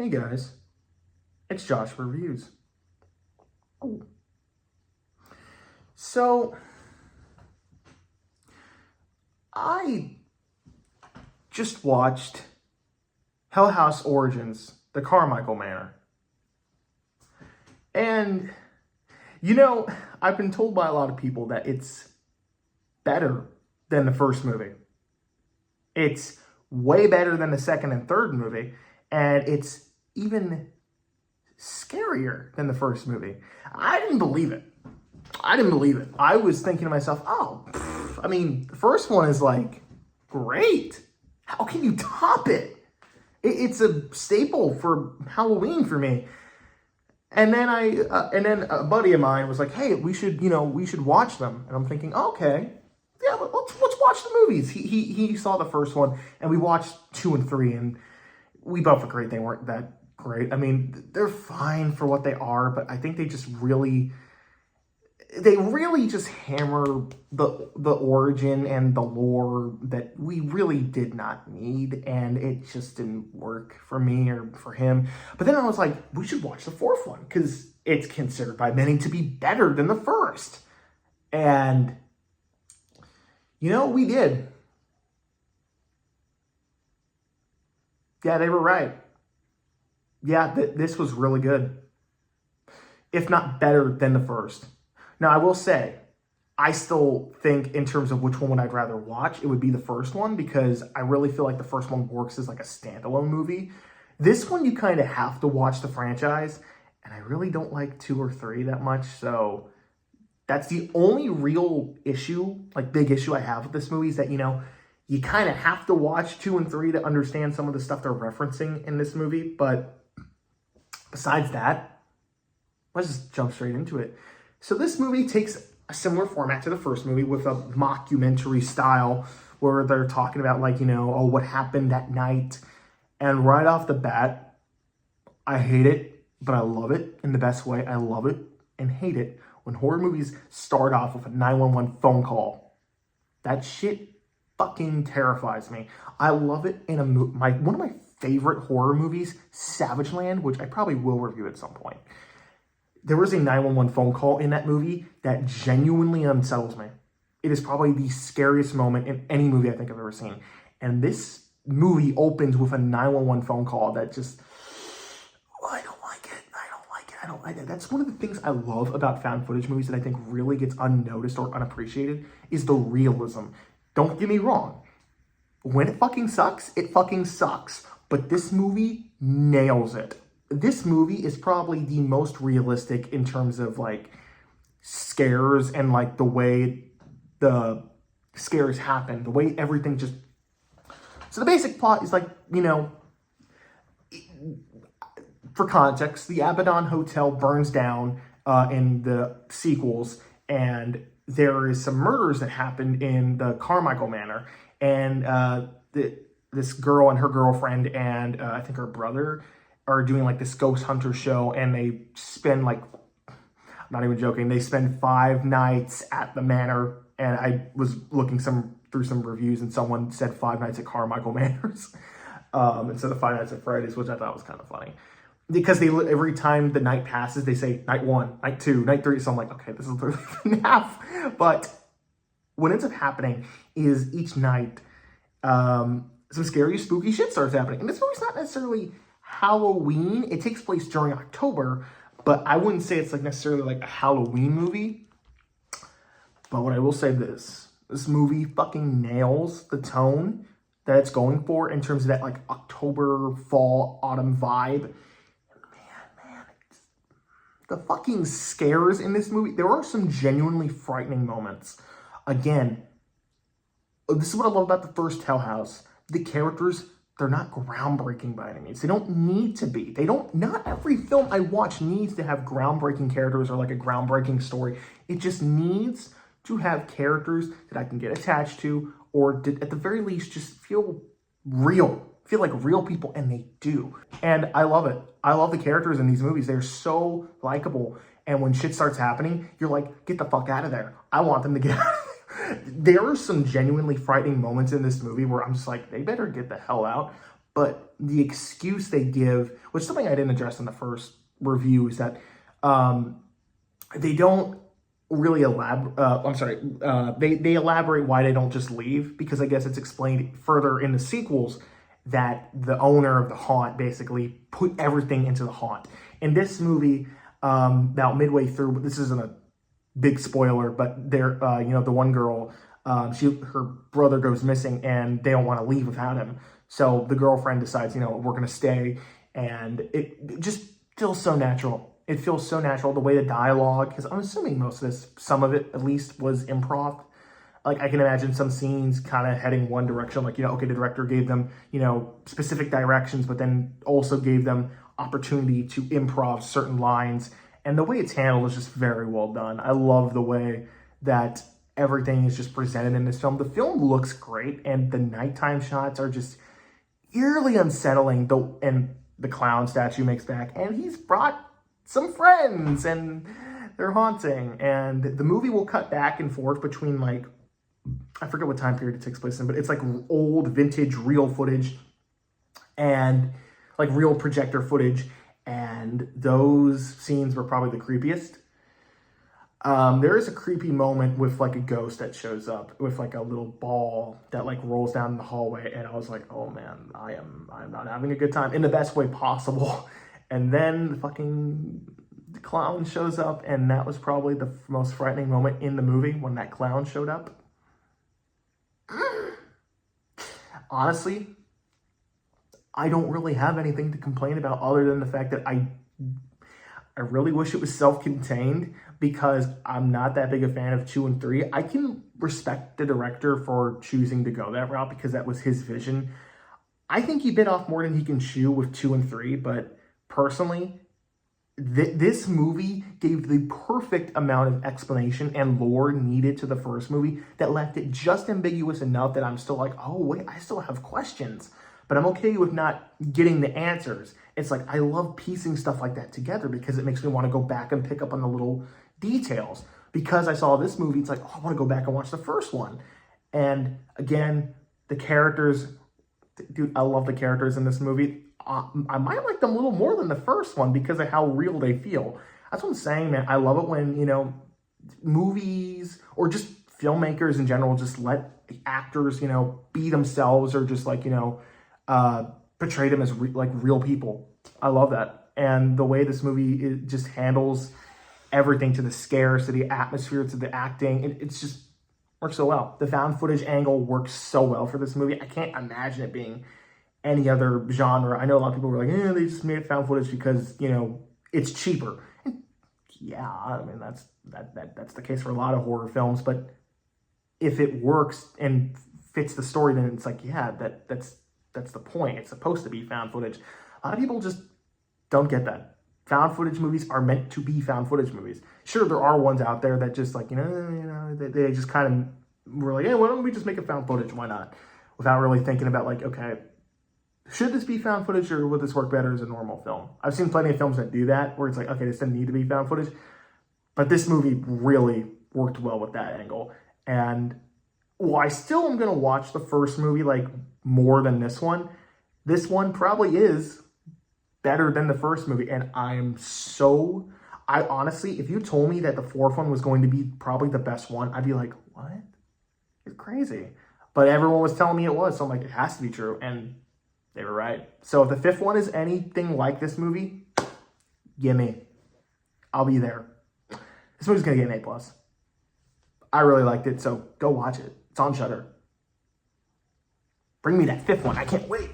Hey guys, it's Josh Reviews. So, I just watched Hell House Origins, the Carmichael Manor. And, I've been told by a lot of people that it's better than the first movie. It's way better than the second and third movie, and it's even scarier than the first movie. I didn't believe it. I was thinking to myself, the first one is like, great. How can you top it? It's a staple for Halloween for me. And then then a buddy of mine was like, hey, we should watch them. And I'm thinking, okay, yeah, let's watch the movies. He saw the first one, and we watched 2 and 3, and we both agreed they weren't that great. I mean, they're fine for what they are, but I think they really just hammer the origin and the lore that we really did not need, and it just didn't work for me or for him. But then I was like, we should watch the fourth one, because it's considered by many to be better than the first. And, we did. Yeah, they were right. Yeah, this was really good, if not better than the first. Now, I will say, I still think in terms of which one would I'd rather watch, it would be the first one, because I really feel like the first one works as like a standalone movie. This one, you kind of have to watch the franchise, and I really don't like 2 or 3 that much, so that's the only real issue, like big issue I have with this movie, is that, you kind of have to watch 2 and 3 to understand some of the stuff they're referencing in this movie, but besides that, let's just jump straight into it. So this movie takes a similar format to the first movie with a mockumentary style where they're talking about what happened that night. And right off the bat, I hate it, but I love it in the best way. I love it and hate it when horror movies start off with a 911 phone call. That shit fucking terrifies me. I love it in one of my favorite horror movies, Savage Land, which I probably will review at some point. There was a 911 phone call in that movie that genuinely unsettles me. It is probably the scariest moment in any movie I think I've ever seen. And this movie opens with a 911 phone call that just, I don't like it. That's one of the things I love about found footage movies that I think really gets unnoticed or unappreciated, is the realism. Don't get me wrong. When it fucking sucks, it fucking sucks. But this movie nails it. This movie is probably the most realistic in terms of scares and the way the scares happen, the way everything just... So the basic plot is for context, the Abaddon Hotel burns down in the sequels, and there is some murders that happened in the Carmichael Manor, and this girl and her girlfriend and I think her brother are doing this ghost hunter show, and they spend I'm not even joking, they spend 5 nights at the manor. And I was looking through some reviews, and someone said 5 nights at Carmichael Manors instead of 5 nights at Freddy's, which I thought was kind of funny, because every time the night passes, they say night 1, night 2, night 3. So I'm like, okay, this is literally half. But what ends up happening is each night, some scary, spooky shit starts happening. And this movie's not necessarily Halloween. It takes place during October, but I wouldn't say it's necessarily a Halloween movie. But what I will say, this movie fucking nails the tone that it's going for in terms of that October, fall, autumn vibe. Man, the fucking scares in this movie, there are some genuinely frightening moments. Again, this is what I love about the first Hell House. The characters, they're not groundbreaking by any means. They don't need to be. Not every film I watch needs to have groundbreaking characters or a groundbreaking story. It just needs to have characters that I can get attached to, or at the very least just feel real. Feel like real people, and they do. And I love it. I love the characters in these movies. They're so likable. And when shit starts happening, you're like, get the fuck out of there. I want them to get out of there. There are some genuinely frightening moments in this movie where I'm just like, they better get the hell out. but the excuse they give, which is something I didn't address in the first review, is that they don't really they elaborate why they don't just leave, because I guess it's explained further in the sequels that the owner of the haunt basically put everything into the haunt. In this movie, about midway through, but this isn't a big spoiler, but they're, the one girl, her brother goes missing and they don't want to leave without him. So the girlfriend decides, we're going to stay, and it just feels so natural. It feels so natural, the way the dialogue, because I'm assuming most of this, some of it at least, was improv. Like, I can imagine some scenes kind of heading one direction, like, okay, the director gave them, specific directions, but then also gave them opportunity to improv certain lines. And the way it's handled is just very well done. I love the way that everything is just presented in this film. The film looks great, and the nighttime shots are just eerily unsettling. And the clown statue makes back, and he's brought some friends, and they're haunting. And the movie will cut back and forth between, like, I forget what time period it takes place in, but it's like old vintage real footage and like real projector footage. And those scenes were probably the creepiest. There is a creepy moment with like a ghost that shows up with like a little ball that like rolls down the hallway. And I was like, oh man, I'm not having a good time in the best way possible. And then the clown shows up, and that was probably the most frightening moment in the movie, when that clown showed up. Honestly, I don't really have anything to complain about other than the fact that I really wish it was self-contained, because I'm not that big a fan of 2 and 3. I can respect the director for choosing to go that route, because that was his vision. I think he bit off more than he can chew with 2 and 3, but personally, this movie gave the perfect amount of explanation and lore needed to the first movie that left it just ambiguous enough that I'm still like, oh wait, I still have questions. But I'm okay with not getting the answers. It's like, I love piecing stuff like that together, because it makes me want to go back and pick up on the little details. Because I saw this movie, it's like, oh, I want to go back and watch the first one. And again, the characters, dude, I love the characters in this movie. I might like them a little more than the first one because of how real they feel. That's what I'm saying, man. I love it when, movies or just filmmakers in general just let actors, be themselves, or just like, portray them as real people. I love that. And the way this movie just handles everything, to the scares, to the atmosphere, to the acting, it's just works so well. The found footage angle works so well for this movie. I can't imagine it being any other genre. I know a lot of people were like, they just made it found footage because, it's cheaper. And yeah, I mean, that's the case for a lot of horror films, but if it works and fits the story, then it's like, yeah, that's the point. It's supposed to be found footage. A lot of people just don't get that. Found footage movies are meant to be found footage movies. Sure, there are ones out there that just like, they just kind of were like, hey, why don't we just make it found footage? Why not? Without really thinking about like, okay, should this be found footage, or would this work better as a normal film? I've seen plenty of films that do that, where it's like, okay, this doesn't need to be found footage. But this movie really worked well with that angle. And while I still am going to watch the first movie like more than this one probably is better than the first movie. And I honestly, if you told me that the fourth one was going to be probably the best one, I'd be like, what? You're crazy. But everyone was telling me it was. So I'm like, it has to be true. And they were right. So if the fifth one is anything like this movie, gimme. I'll be there. This movie's going to get an A+. I really liked it, so go watch it. It's on Shudder. Bring me that fifth one. I can't wait.